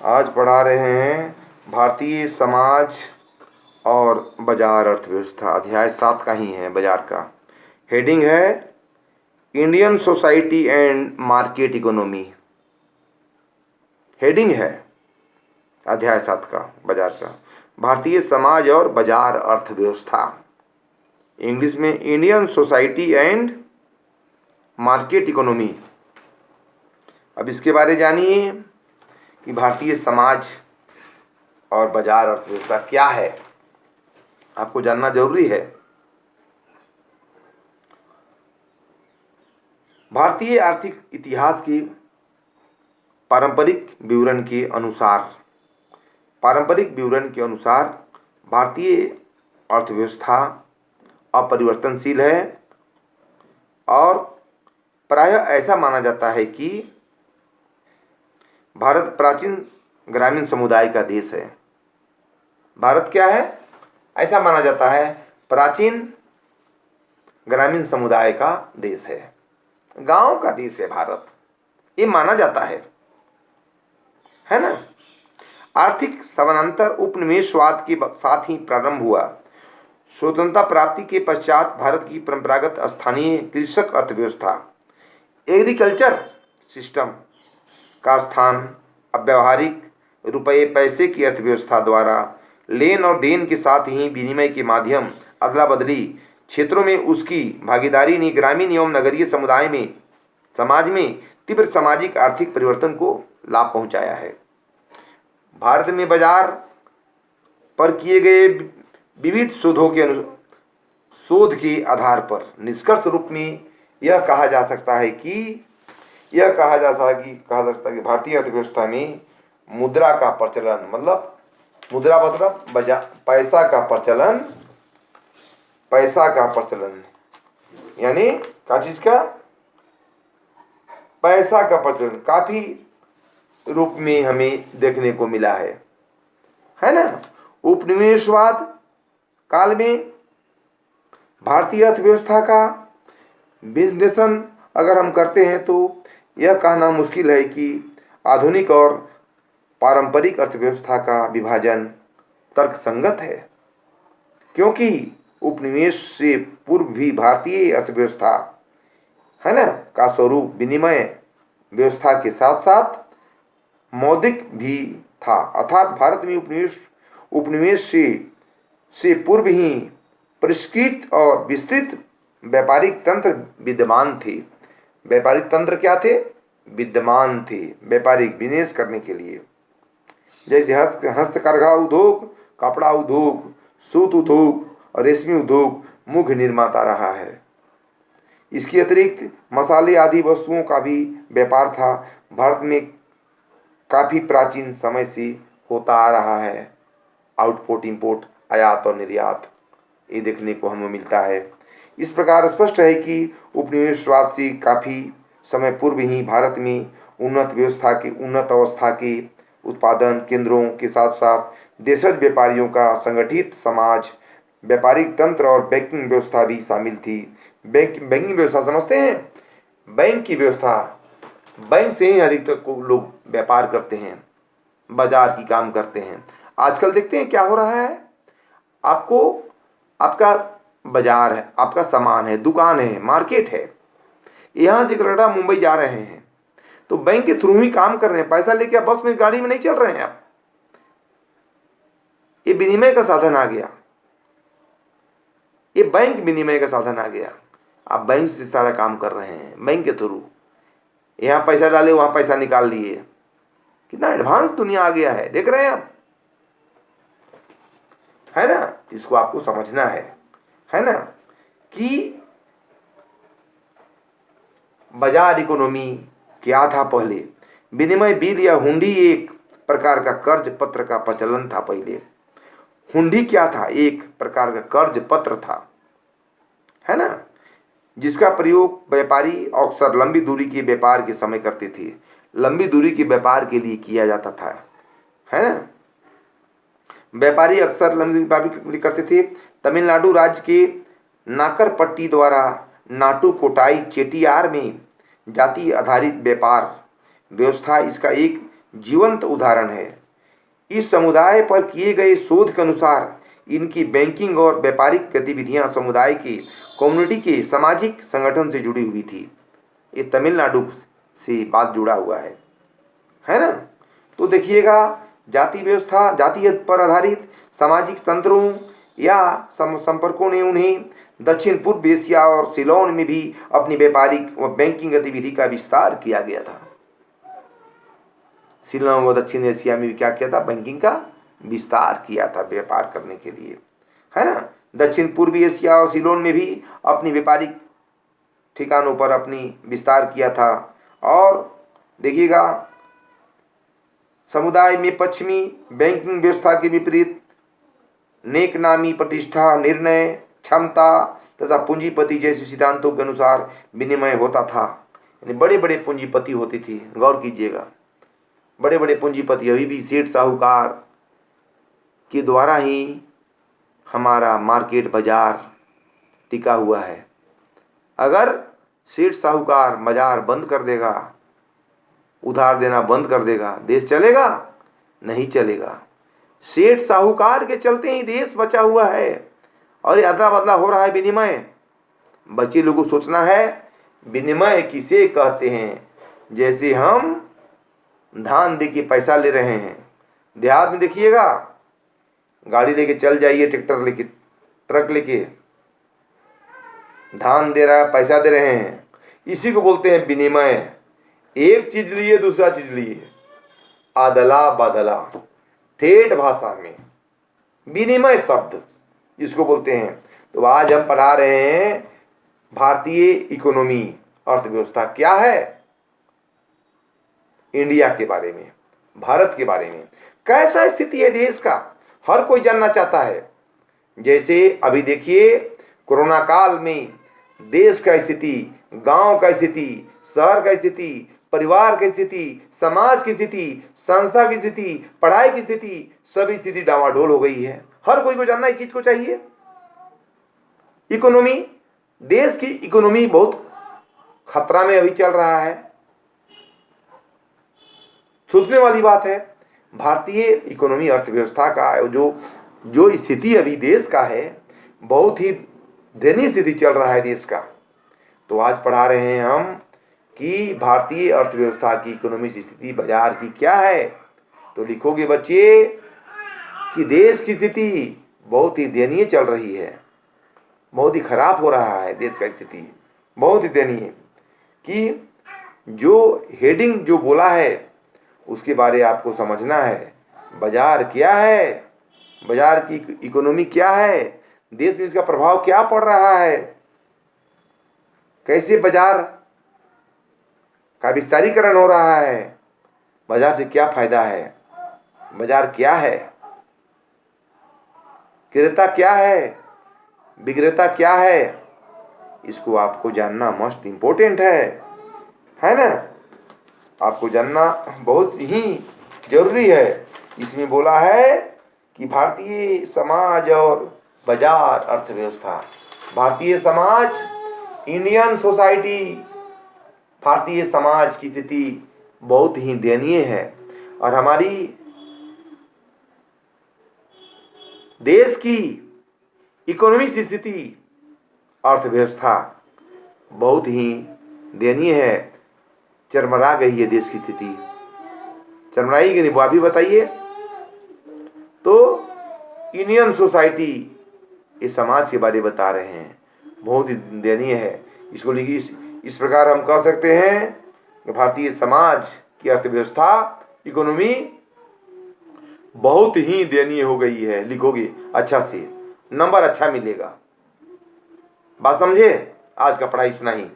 आज पढ़ा रहे हैं भारतीय समाज और बाजार अर्थव्यवस्था। अध्याय 7 का ही है, बाजार का। हेडिंग है Indian society and market economy. Heading है अध्याय 7 का, बाजार का, भारतीय समाज और बाजार अर्थव्यवस्था। इंग्लिश में Indian society and market economy. अब इसके बारे जानिए कि भारतीय समाज और बाजार अर्थव्यवस्था क्या है, आपको जानना जरूरी है। भारतीय आर्थिक इतिहास के पारंपरिक विवरण के अनुसार भारतीय अर्थव्यवस्था अपरिवर्तनशील है और प्रायः ऐसा माना जाता है कि भारत प्राचीन ग्रामीण समुदाय का देश है। भारत क्या है? ऐसा माना जाता है, प्राचीन ग्रामीण समुदाय का देश है, गांव का देश है भारत, ये माना जाता है ना। आर्थिक समानांतर उपनिवेशवाद के साथ ही प्रारंभ हुआ। स्वतंत्रता प्राप्ति के पश्चात भारत की परंपरागत स्थानीय कृषक अर्थव्यवस्था एग्रीकल्चर सिस्टम का स्थान अब व्यावहारिक रुपये पैसे की अर्थव्यवस्था द्वारा लेन और देन के साथ ही विनिमय के माध्यम अदला बदली क्षेत्रों में उसकी भागीदारी ने ग्रामीण एवं नगरीय समाज में तीव्र सामाजिक आर्थिक परिवर्तन को लाभ पहुंचाया है। भारत में बाजार पर किए गए विविध शोध के आधार पर निष्कर्ष रूप में यह कहा जा सकता है कि भारतीय अर्थव्यवस्था में मुद्रा का प्रचलन, मतलब पैसा का प्रचलन यानी क्या चीज का? पैसा का प्रचलन काफी रूप में हमें देखने को मिला है ना। उपनिवेशवाद काल में भारतीय अर्थव्यवस्था का विश्लेषण अगर हम करते हैं तो यह कहना मुश्किल है कि आधुनिक और पारंपरिक अर्थव्यवस्था का विभाजन तर्कसंगत है, क्योंकि उपनिवेश से पूर्व भी भारतीय अर्थव्यवस्था है ना का स्वरूप विनिमय व्यवस्था के साथ साथ मौद्रिक भी था। अर्थात भारत में उपनिवेश से पूर्व ही परिष्कृत और विस्तृत व्यापारिक तंत्र विद्यमान थे। व्यापारिक तंत्र क्या थे? विद्यमान थे व्यापारिक बिजनेस करने के लिए, जैसे हस्तकरघा उद्योग, कपड़ा उद्योग, सूत उद्योग और रेशमी उद्योग मुख्य निर्माता रहा है। इसके अतिरिक्त मसाले आदि वस्तुओं का भी व्यापार था। भारत में काफ़ी प्राचीन समय से होता आ रहा है आउटपोर्ट इंपोर्ट, आयात और निर्यात, ये देखने को हमें मिलता है। इस प्रकार स्पष्ट है कि उपनिवेशवाद से काफ़ी समय पूर्व ही भारत में उन्नत अवस्था के उत्पादन केंद्रों के साथ साथ देशज व्यापारियों का संगठित समाज, व्यापारिक तंत्र और बैंकिंग व्यवस्था भी शामिल थी। बैंकिंग व्यवस्था समझते हैं? बैंक की व्यवस्था, बैंक से ही अधिकतर लोग व्यापार करते हैं, बाजार की काम करते हैं। आजकल देखते हैं क्या हो रहा है, आपका बाजार है, आपका सामान है, दुकान है, मार्केट है, यहाँ से कलकत्ता मुंबई जा रहे हैं तो बैंक के थ्रू ही काम कर रहे हैं, पैसा लेके आप बस में गाड़ी में नहीं चल रहे हैं आप। ये विनिमय का साधन आ गया, ये बैंक विनिमय का साधन आ गया। आप बैंक से सारा काम कर रहे हैं, बैंक के थ्रू। यहाँ पैसा डाले, वहाँ पैसा निकाल लिए। कितना एडवांस दुनिया आ गया है, देख रहे हैं आप, है ना। इसको आपको समझना है ना कि बाजार इकोनॉमी क्या था पहले। विनिमय बिल या हुंडी एक प्रकार का कर्ज पत्र का प्रचलन था पहले। हुंडी क्या था? एक प्रकार का कर्ज पत्र था, है ना, जिसका प्रयोग व्यापारी अक्सर लंबी दूरी के व्यापार के समय करते थे। लंबी दूरी के व्यापार के लिए किया जाता था, है ना। व्यापारी अक्सर लंबी दूरी के लिए करते थे। तमिलनाडु राज्य के नाकरपट्टी द्वारा नाटू कोटाई चेटियार में जाति आधारित व्यापार व्यवस्था इसका एक जीवंत उदाहरण है। इस समुदाय पर किए गए शोध के अनुसार इनकी बैंकिंग और व्यापारिक गतिविधियां समुदाय की कम्युनिटी के सामाजिक संगठन से जुड़ी हुई थी। ये तमिलनाडु से बात जुड़ा हुआ है ना। तो देखिएगा, जाति व्यवस्था, जातीयत पर आधारित सामाजिक तंत्रों या संपर्कों ने उन्हें दक्षिण पूर्व एशिया और सिलोन में भी अपनी व्यापारिक व बैंकिंग गतिविधि का विस्तार किया गया था। सिलोन व दक्षिण एशिया में भी क्या किया था, बैंकिंग का विस्तार किया था व्यापार करने के लिए, है ना। दक्षिण पूर्वी एशिया और सिलोन में भी अपनी व्यापारिक ठिकानों पर अपनी विस्तार किया था। और देखिएगा, समुदाय में पश्चिमी बैंकिंग व्यवस्था के विपरीत नेक नामी, प्रतिष्ठा, निर्णय क्षमता तथा पूंजीपति जैसे सिद्धांतों के अनुसार विनिमय होता था। यानी बड़े बड़े पूंजीपति होती थी। गौर कीजिएगा, बड़े बड़े पूंजीपति अभी भी सेठ साहूकार के द्वारा ही हमारा मार्केट बाजार टिका हुआ है। अगर सेठ साहूकार बाजार बंद कर देगा, उधार देना बंद कर देगा, देश चलेगा? नहीं चलेगा। सेठ साहूकार के चलते ही देश बचा हुआ है। और ये अदला बदला हो रहा है विनिमय। बच्चे लोगों को सोचना है विनिमय किसे कहते हैं। जैसे हम धान दे के पैसा ले रहे हैं। देहात में देखिएगा, गाड़ी लेके चल जाइए, ट्रैक्टर लेके, ट्रक लेके, धान दे रहा है, पैसा दे रहे हैं, इसी को बोलते हैं विनिमय। एक चीज लिए दूसरा चीज लिए, आदला बदला, ठेठ भाषा में विनिमय शब्द इसको बोलते हैं। तो आज हम पढ़ा रहे हैं भारतीय इकोनॉमी, अर्थव्यवस्था क्या है, इंडिया के बारे में, भारत के बारे में। कैसा स्थिति है देश का, हर कोई जानना चाहता है। जैसे अभी देखिए, कोरोना काल में देश का स्थिति, गांव का स्थिति, शहर का स्थिति, परिवार की स्थिति, समाज की स्थिति, संस्था की स्थिति, पढ़ाई की स्थिति, सभी स्थिति डामाडोल हो गई है। हर कोई को जानना इस चीज को चाहिए। इकोनॉमी, देश की इकोनॉमी बहुत खतरा में अभी चल रहा है। सोचने वाली बात है। भारतीय इकोनॉमी, अर्थव्यवस्था का जो स्थिति अभी देश का है, बहुत ही दयनीय स्थिति चल रहा है देश का। तो आज पढ़ा रहे हैं हम कि भारतीय अर्थव्यवस्था की इकोनॉमी स्थिति बाजार की क्या है। तो लिखोगे बच्चे कि देश की स्थिति बहुत ही दयनीय चल रही है, बहुत ही खराब हो रहा है देश का स्थिति, बहुत ही दयनीय। कि जो हेडिंग जो बोला है उसके बारे आपको समझना है। बाजार क्या है, बाजार की इकोनॉमी क्या है, देश में इसका प्रभाव क्या पड़ रहा है, कैसे बाजार का विस्तारीकरण हो रहा है, बाजार से क्या फायदा है, बाजार क्या है, क्रेता क्या है, विक्रेता क्या है, इसको आपको जानना मस्ट इम्पोर्टेंट है ना। आपको जानना बहुत ही जरूरी है। इसमें बोला है कि भारतीय समाज और बाजार अर्थव्यवस्था, भारतीय समाज, इंडियन सोसाइटी, भारतीय समाज की स्थिति बहुत ही दयनीय है। और हमारी देश की इकोनॉमिक स्थिति, अर्थव्यवस्था बहुत ही दयनीय है। चरमरा गई है देश की स्थिति, चरमराई कि नहीं, वो आप भी बताइए। तो इंडियन सोसाइटी, इस समाज के बारे में बता रहे हैं, बहुत ही दयनीय है। इसको लिखिए, इस प्रकार हम कह सकते हैं कि भारतीय समाज की अर्थव्यवस्था, इकोनॉमी बहुत ही दयनीय हो गई है। लिखोगे अच्छा से, नंबर अच्छा मिलेगा। बात समझे? आज का पढ़ाई इतना ही।